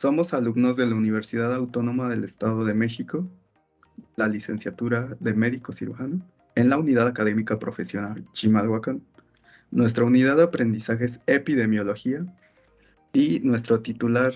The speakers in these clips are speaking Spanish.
Somos alumnos de la Universidad Autónoma del Estado de México, la licenciatura de médico cirujano, en la unidad académica profesional Chimalhuacán. Nuestra unidad de aprendizaje es epidemiología y nuestro titular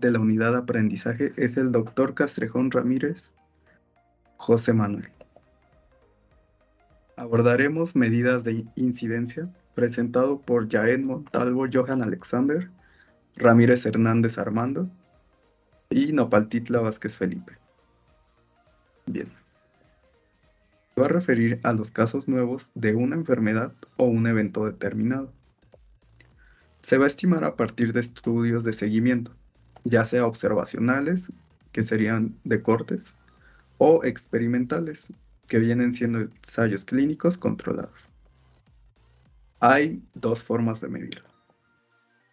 de la unidad de aprendizaje es el doctor Castrejón Ramírez José Manuel. Abordaremos medidas de incidencia presentado por Yael Montalvo Johan Alexander, Ramírez Hernández Armando y Nopaltitla Vázquez Felipe. Bien. Se va a referir a los casos nuevos de una enfermedad o un evento determinado. Se va a estimar a partir de estudios de seguimiento, ya sea observacionales, que serían de cortes, o experimentales, que vienen siendo ensayos clínicos controlados. Hay dos formas de medirlo.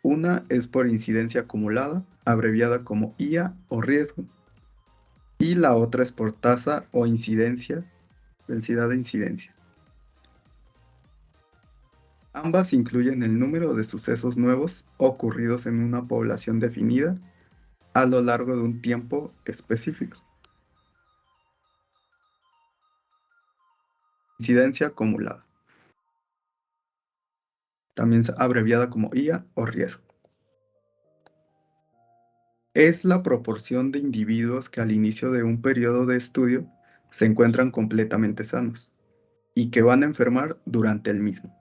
Una es por incidencia acumulada, abreviada como IA o riesgo, y la otra es por tasa o incidencia, densidad de incidencia. Ambas incluyen el número de sucesos nuevos ocurridos en una población definida a lo largo de un tiempo específico. Incidencia acumulada, también abreviada como IA o riesgo. Es la proporción de individuos que al inicio de un periodo de estudio se encuentran completamente sanos y que van a enfermar durante el mismo.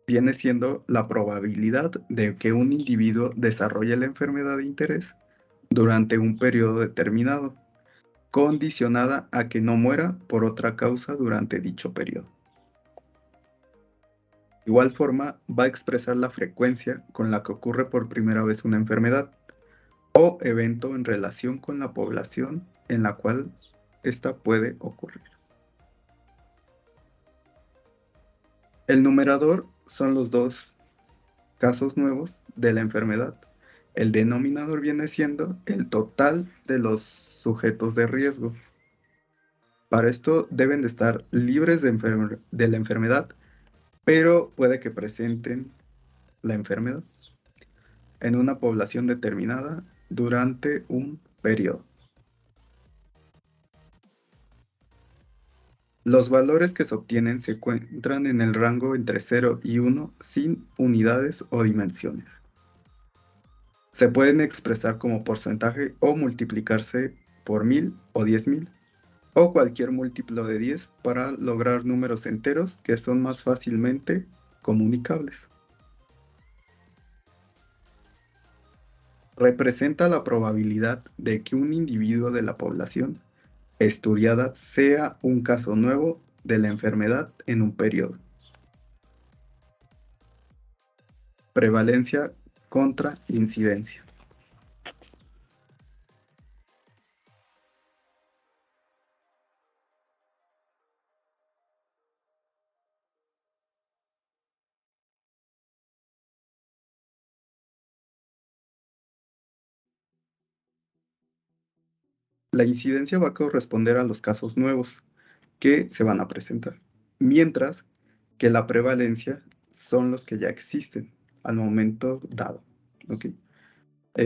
Viene siendo la probabilidad de que un individuo desarrolle la enfermedad de interés durante un periodo determinado, condicionada a que no muera por otra causa durante dicho periodo. De igual forma, va a expresar la frecuencia con la que ocurre por primera vez una enfermedad o evento en relación con la población en la cual ésta puede ocurrir. El numerador son los dos casos nuevos de la enfermedad. El denominador viene siendo el total de los sujetos de riesgo. Para esto deben de estar libres de la enfermedad, pero puede que presenten la enfermedad en una población determinada durante un periodo. Los valores que se obtienen se encuentran en el rango entre 0 y 1 sin unidades o dimensiones. Se pueden expresar como porcentaje o multiplicarse por 1000 o 10.000 o cualquier múltiplo de 10 para lograr números enteros que son más fácilmente comunicables. Representa la probabilidad de que un individuo de la población estudiada sea un caso nuevo de la enfermedad en un periodo. Prevalencia contra incidencia. La incidencia va a corresponder a los casos nuevos que se van a presentar, mientras que la prevalencia son los que ya existen al momento dado. ¿Okay?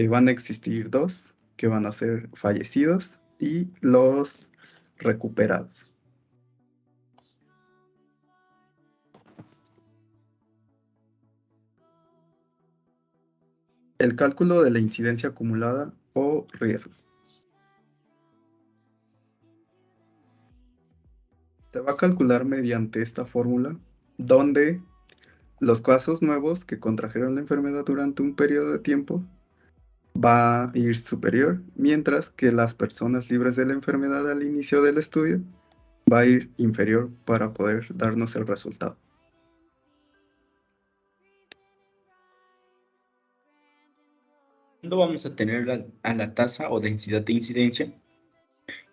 Van a existir dos que van a ser fallecidos y los recuperados. El cálculo de la incidencia acumulada o riesgo. Se va a calcular mediante esta fórmula donde los casos nuevos que contrajeron la enfermedad durante un periodo de tiempo va a ir superior, mientras que las personas libres de la enfermedad al inicio del estudio va a ir inferior para poder darnos el resultado. ¿Cuándo vamos a tener a la tasa o densidad de incidencia?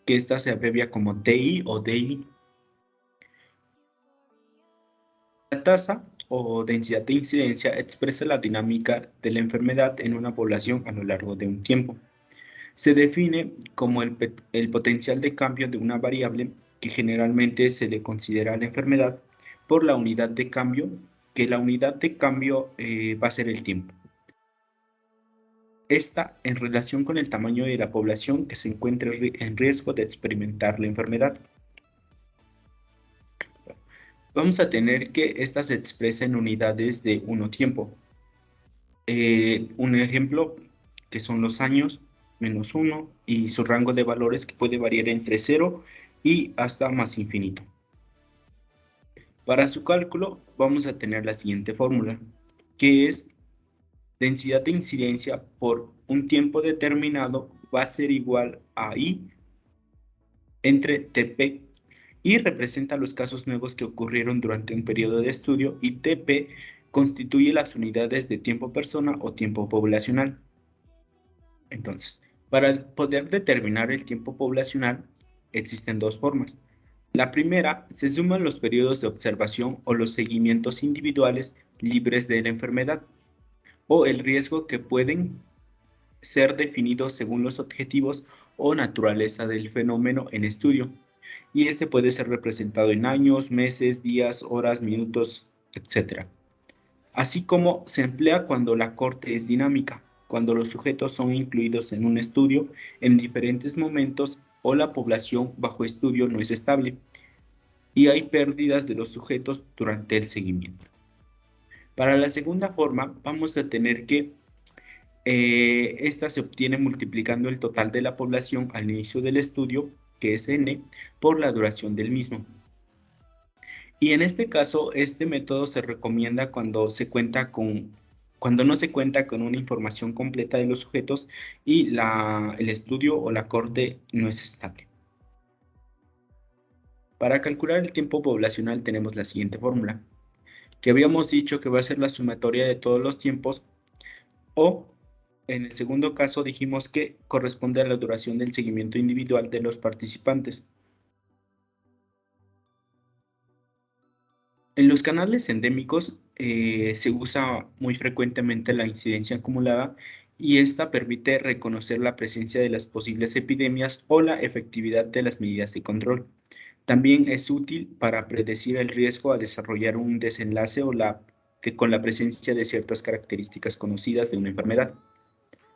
Que esta se abrevia como TI o DI. La tasa o densidad de incidencia expresa la dinámica de la enfermedad en una población a lo largo de un tiempo. Se define como el potencial de cambio de una variable que generalmente se le considera a la enfermedad por la unidad de cambio, que la unidad de cambio va a ser el tiempo. esta en relación con el tamaño de la población que se encuentre en riesgo de experimentar la enfermedad. Vamos a tener que esta se expresa en unidades de tiempo. Un ejemplo que son los años menos 1 y su rango de valores que puede variar entre 0 y hasta más infinito. Para su cálculo vamos a tener la siguiente fórmula, que es densidad de incidencia por un tiempo determinado va a ser igual a I entre TP y representa los casos nuevos que ocurrieron durante un periodo de estudio y TP constituye las unidades de tiempo persona o tiempo poblacional. Entonces, para poder determinar el tiempo poblacional existen dos formas. La primera, se suman los periodos de observación o los seguimientos individuales libres de la enfermedad o el riesgo que pueden ser definidos según los objetivos o naturaleza del fenómeno en estudio. Y este puede ser representado en años, meses, días, horas, minutos, etc. Así como se emplea cuando la corte es dinámica, cuando los sujetos son incluidos en un estudio en diferentes momentos o la población bajo estudio no es estable y hay pérdidas de los sujetos durante el seguimiento. Para la segunda forma, vamos a tener que esta se obtiene multiplicando el total de la población al inicio del estudio, que es n, por la duración del mismo. Y en este caso, este método se recomienda cuando no se cuenta con una información completa de los sujetos y el estudio o la corte no es estable. Para calcular el tiempo poblacional tenemos la siguiente fórmula, que habíamos dicho que va a ser la sumatoria de todos los tiempos o en el segundo caso dijimos que corresponde a la duración del seguimiento individual de los participantes. En los canales endémicos se usa muy frecuentemente la incidencia acumulada y esta permite reconocer la presencia de las posibles epidemias o la efectividad de las medidas de control. También es útil para predecir el riesgo a desarrollar un desenlace con la presencia de ciertas características conocidas de una enfermedad.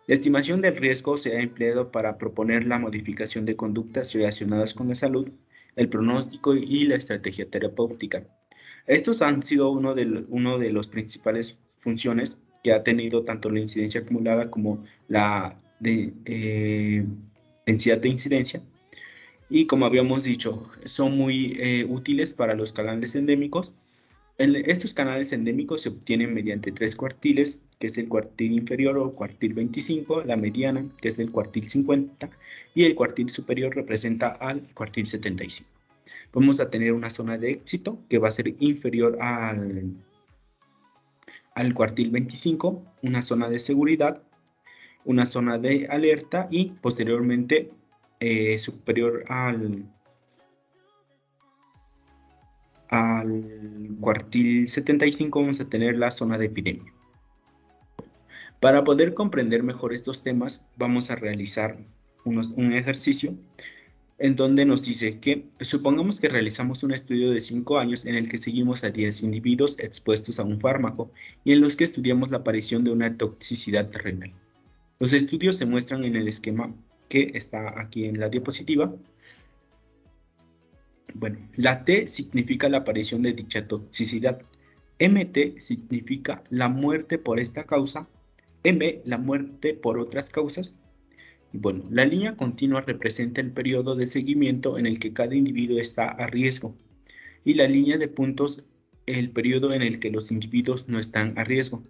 La estimación del riesgo se ha empleado para proponer la modificación de conductas relacionadas con la salud, el pronóstico y la estrategia terapéutica. Estos han sido uno de los principales funciones que ha tenido tanto la incidencia acumulada como la densidad de incidencia. Y como habíamos dicho, son muy útiles para los canales endémicos. Estos canales endémicos se obtienen mediante tres cuartiles, que es el cuartil inferior o cuartil 25, la mediana, que es el cuartil 50, y el cuartil superior representa al cuartil 75. Vamos a tener una zona de éxito que va a ser inferior al cuartil 25, una zona de seguridad, una zona de alerta y posteriormente superior al cuartil 75 vamos a tener la zona de epidemia. Para poder comprender mejor estos temas vamos a realizar un ejercicio en donde nos dice que supongamos que realizamos un estudio de 5 años en el que seguimos a 10 individuos expuestos a un fármaco y en los que estudiamos la aparición de una toxicidad renal. Los estudios se muestran en el esquema que está aquí en la diapositiva. Bueno, la T significa la aparición de dicha toxicidad. MT significa la muerte por esta causa. M, la muerte por otras causas. Bueno, la línea continua representa el periodo de seguimiento en el que cada individuo está a riesgo y la línea de puntos el periodo en el que los individuos no están a riesgo,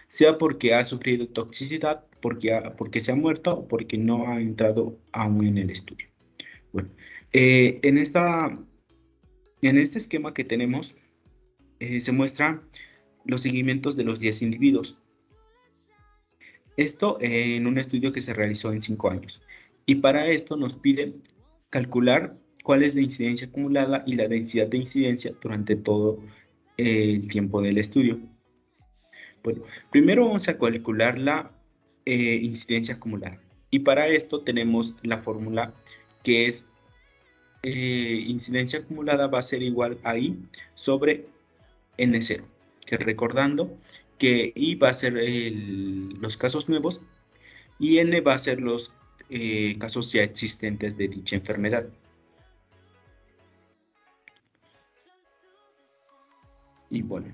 sea porque ha sufrido toxicidad, porque se ha muerto o porque no ha entrado aún en el estudio. Bueno, en este esquema que tenemos se muestran los seguimientos de los 10 individuos. Esto en un estudio que se realizó en 5 años. Y para esto nos pide calcular cuál es la incidencia acumulada y la densidad de incidencia durante todo el tiempo del estudio. Bueno, primero vamos a calcular la incidencia acumulada. Y para esto tenemos la fórmula que es incidencia acumulada va a ser igual a I sobre N0. Que recordando que I va a ser los casos nuevos y N va a ser los casos ya existentes de dicha enfermedad. Y bueno,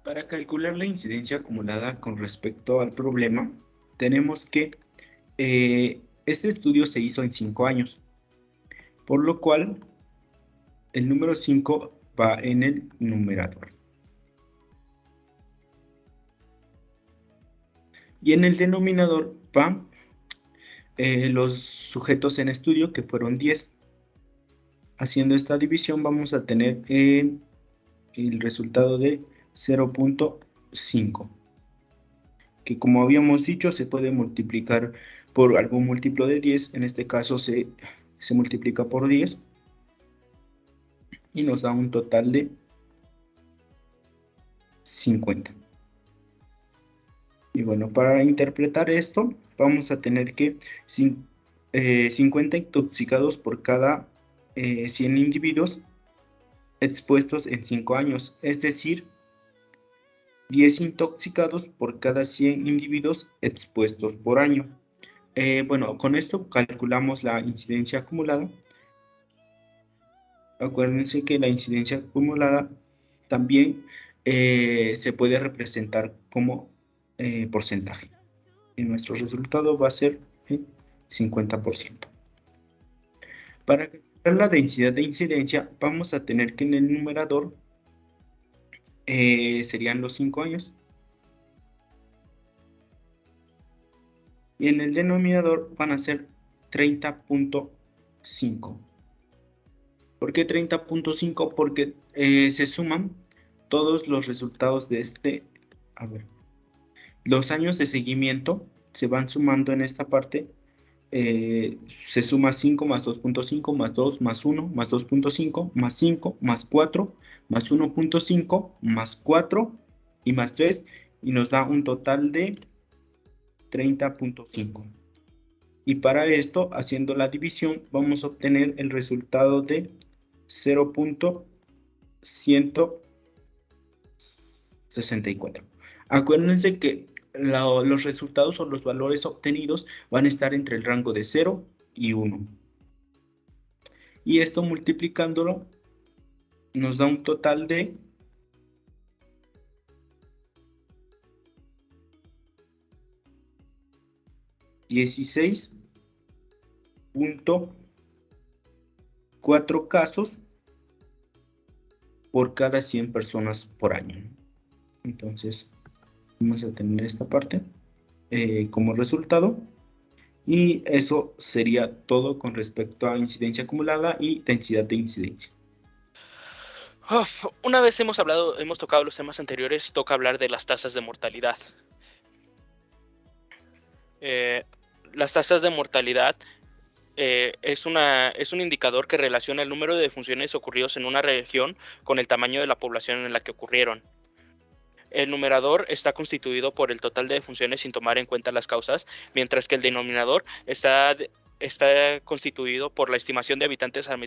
para calcular la incidencia acumulada con respecto al problema, tenemos que este estudio se hizo en 5 años, por lo cual el número 5 va en el numerador. Y en el denominador van los sujetos en estudio, que fueron 10. Haciendo esta división vamos a tener el resultado de 0.5, que como habíamos dicho se puede multiplicar por algún múltiplo de 10, en este caso se multiplica por 10 y nos da un total de 50. Y bueno, para interpretar esto vamos a tener que 50 intoxicados por cada 100 individuos expuestos en 5 años, es decir, 10 intoxicados por cada 100 individuos expuestos por año. Bueno, con esto calculamos la incidencia acumulada. Acuérdense que la incidencia acumulada también se puede representar como porcentaje. Y nuestro resultado va a ser 50%. Para calcular la densidad de incidencia, vamos a tener que en el numerador serían los 5 años. Y en el denominador van a ser 30.5. ¿Por qué 30.5? Porque se suman todos los resultados de a ver, los años de seguimiento se van sumando en esta parte. Se suma 5 más 2.5 más 2 más 1 más 2.5 más 5 más 4 más 1.5 más 4 y más 3 y nos da un total de 30.5. Y para esto, haciendo la división, vamos a obtener el resultado de 0.164. Acuérdense que los resultados o los valores obtenidos van a estar entre el rango de 0 y 1. Y esto multiplicándolo nos da un total de 16.4 casos por cada 100 personas por año. Entonces, vamos a tener esta parte como resultado. Y eso sería todo con respecto a incidencia acumulada y densidad de incidencia. Una vez hemos tocado los temas anteriores, toca hablar de las tasas de mortalidad. Las tasas de mortalidad es un indicador que relaciona el número de defunciones ocurridos en una región con el tamaño de la población en la que ocurrieron. El numerador está constituido por el total de defunciones sin tomar en cuenta las causas, mientras que el denominador está constituido por la estimación de habitantes a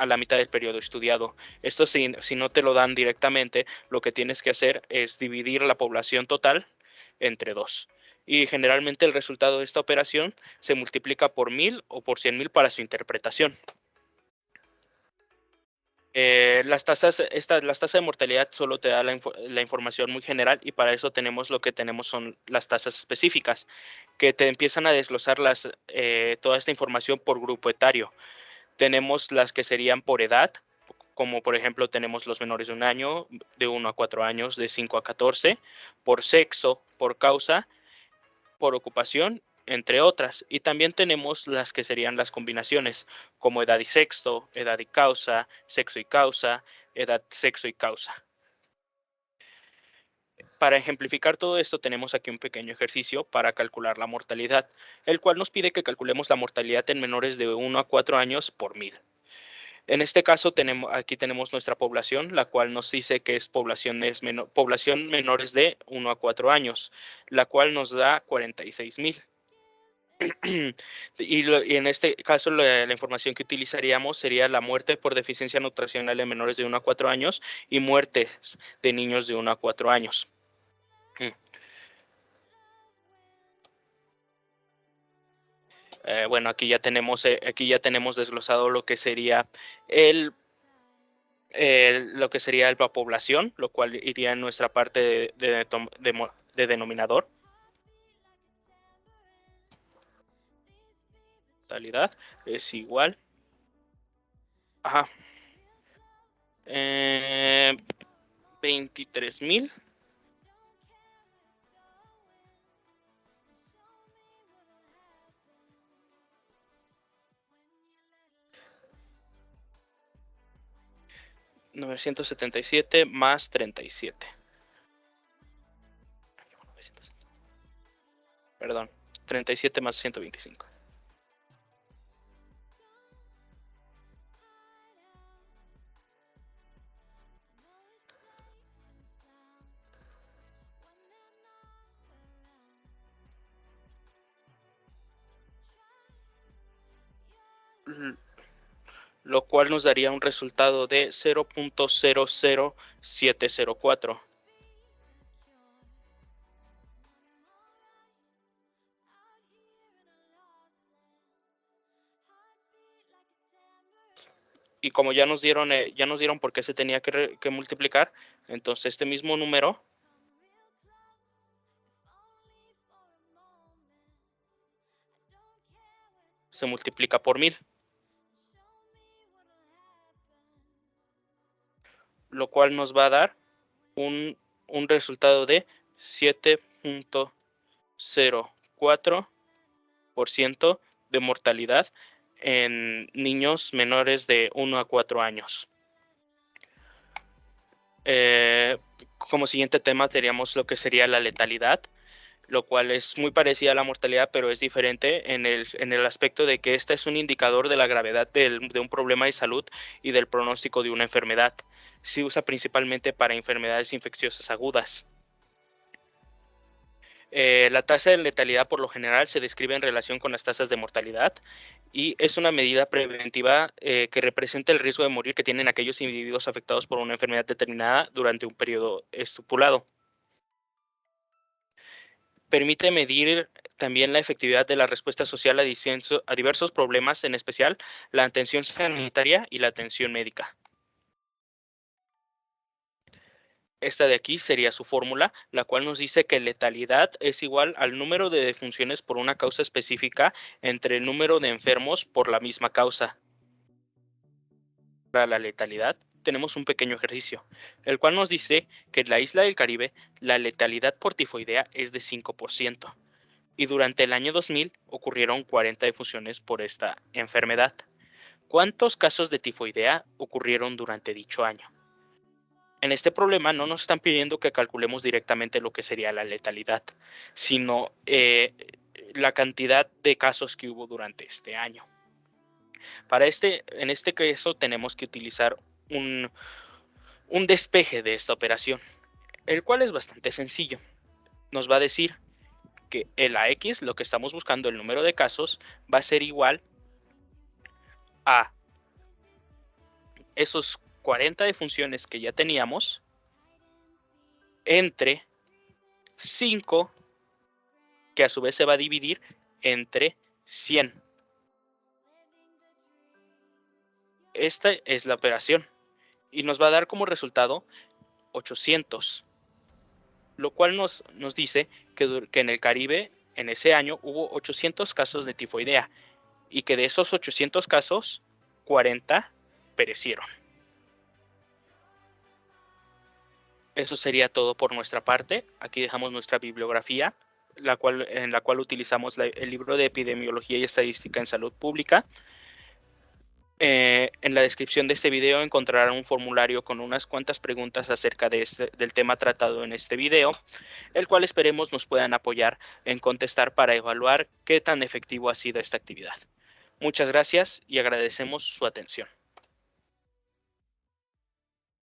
la mitad del periodo estudiado. Esto si no te lo dan directamente, lo que tienes que hacer es dividir la población total entre 2. Y generalmente el resultado de esta operación se multiplica por 1000 o por 100.000 para su interpretación. Las tasas de mortalidad solo te da la información muy general y para eso tenemos lo que tenemos son las tasas específicas que te empiezan a desglosar toda esta información por grupo etario. Tenemos las que serían por edad, como por ejemplo tenemos los menores de 1 año, de 1 a 4 años, de 5 a 14, por sexo, por causa, por ocupación, entre otras. Y también tenemos las que serían las combinaciones, como edad y sexo, edad y causa, edad, sexo y causa. Para ejemplificar todo esto tenemos aquí un pequeño ejercicio para calcular la mortalidad, el cual nos pide que calculemos la mortalidad en menores de 1 a 4 años por 1000. En este caso aquí tenemos nuestra población, la cual nos dice que es población menores de 1 a 4 años, la cual nos da 46,000. Y en este caso la información que utilizaríamos sería la muerte por deficiencia nutricional en menores de 1 a 4 años y muertes de niños de 1 a 4 años. Bueno, aquí ya tenemos desglosado lo que sería la población, lo cual iría en nuestra parte de denominador. Totalidad es igual. Ajá. 23,000. $977 más 37. Perdón, 37 más 125. Lo cual nos daría un resultado de 0.00704. Y como ya nos dieron por qué se tenía que multiplicar, entonces este mismo número se multiplica por 1000, lo cual nos va a dar un resultado de 7.04% de mortalidad en niños menores de 1 a 4 años. Como siguiente tema teníamos lo que sería la letalidad, lo cual es muy parecida a la mortalidad, pero es diferente en el aspecto de que esta es un indicador de la gravedad de un problema de salud y del pronóstico de una enfermedad. Se usa principalmente para enfermedades infecciosas agudas. La tasa de letalidad por lo general se describe en relación con las tasas de mortalidad y es una medida preventiva que representa el riesgo de morir que tienen aquellos individuos afectados por una enfermedad determinada durante un periodo estipulado. Permite medir también la efectividad de la respuesta social a diversos problemas, en especial la atención sanitaria y la atención médica. Esta de aquí sería su fórmula, la cual nos dice que letalidad es igual al número de defunciones por una causa específica entre el número de enfermos por la misma causa. Para la letalidad tenemos un pequeño ejercicio, el cual nos dice que en la isla del Caribe la letalidad por tifoidea es de 5%. Y durante el año 2000 ocurrieron 40 defunciones por esta enfermedad. ¿Cuántos casos de tifoidea ocurrieron durante dicho año? En este problema no nos están pidiendo que calculemos directamente lo que sería la letalidad, sino la cantidad de casos que hubo durante este año. En este caso tenemos que utilizar un despeje de esta operación, el cual es bastante sencillo. Nos va a decir que el AX, lo que estamos buscando, el número de casos, va a ser igual a esos 40 defunciones que ya teníamos entre 5, que a su vez se va a dividir entre 100. Esta es la operación y nos va a dar como resultado 800, lo cual nos dice que en el Caribe en ese año hubo 800 casos de tifoidea y que de esos 800 casos, 40 perecieron. Eso sería todo por nuestra parte. Aquí dejamos nuestra bibliografía, en la cual utilizamos el libro de Epidemiología y Estadística en Salud Pública. En la descripción de este video encontrarán un formulario con unas cuantas preguntas acerca del tema tratado en este video, el cual esperemos nos puedan apoyar en contestar para evaluar qué tan efectivo ha sido esta actividad. Muchas gracias y agradecemos su atención.